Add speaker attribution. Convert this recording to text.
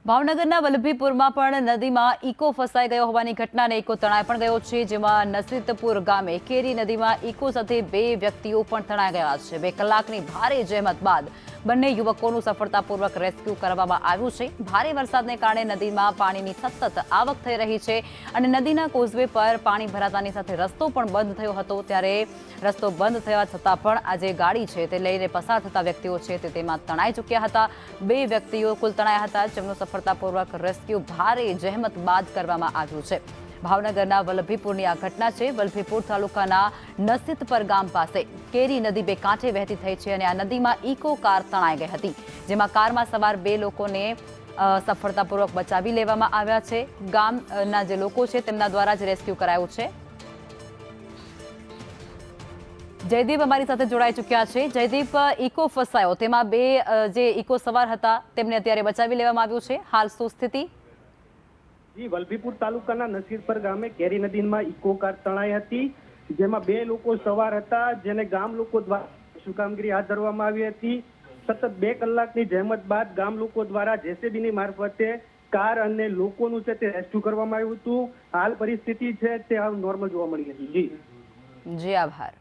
Speaker 1: ભાવનગરના વલ્લભીપુરમાં પણ નદીમાં ઇકો ફસાઈ ગયો હોવાની ઘટનાને ઇકો તણાઈ પણ ગયો છે, જેમાં નસીતપુર ગામે કેરી નદીમાં ઇકો સાથે 2 વ્યક્તિઓ પણ તણાઈ ગયા છે। 2 કલાકની ભારે જહેમત બાદ બંને યુવકોનું સફળતાપૂર્વક રેસ્ક્યુ કરવામાં આવ્યું છે। ભારે વરસાદને કારણે નદીમાં પાણીની સતત આવક થઈ રહી છે અને નદીના કોઝવે પર પાણી ભરાતાની સાથે રસ્તો પણ બંધ થયો હતો। ત્યારે રસ્તો બંધ થયા છતાં પણ આ જે ગાડી છે તે લઈને પસાર થતા વ્યક્તિઓ છે તે તેમાં તણાઈ ચૂક્યા હતા। 2 વ્યક્તિઓ કુલ તણાયા હતા, જેમનું સફળતાપૂર્વક રેસ્ક્યુ ભારે જહેમત બાદ કરવામાં આવ્યું છે। ભાવનગરના વલ્લભીપુરની આ ઘટના છે। વલ્લભીપુર તાલુકાના નસીતપર ગામ પાસે કેરી નદી 2 કાંઠે વહેતી થઈ છે અને આ નદીમાં ઇકો કાર તણાઈ ગઈ હતી, જેમાં કારમાં સવાર 2 લોકોને સફળતાપૂર્વક બચાવી લેવામાં આવ્યા છે। ગામના જે લોકો છે તેમના દ્વારા જ રેસ્ક્યુ કરાયું છે। જયદીપ અમારી સાથે જોડાઈ ચૂક્યા છે। જયદીપ, ઇકો ફસાયો તેમાં 2 જે ઇકો સવાર હતા તેમને અત્યારે બચાવી લેવામાં આવ્યું છે, હાલ શું સ્થિતિ?
Speaker 2: જી, વલ્લભીપુર તાલુકાના નસીરપર ગામે કેરી નદીમાં ઇકો કાર તણાઈ હતી, જેમાં 2 લોકો સવાર હતા, જેને ગામ લોકો દ્વારા શું કામગીરી હાથ ધરવામાં આવી હતી। સતત 2 કલાકની જહેમત બાદ ગામ લોકો દ્વારા જેસીબીની મારફતે કાર અને લોકોનું છે તે રેસ્ક્યુ કરવામાં આવ્યું હતું। હાલ પરિસ્થિતિ છે તે હાલ નોર્મલ જોવા મળી હતી।
Speaker 1: જી, આભાર।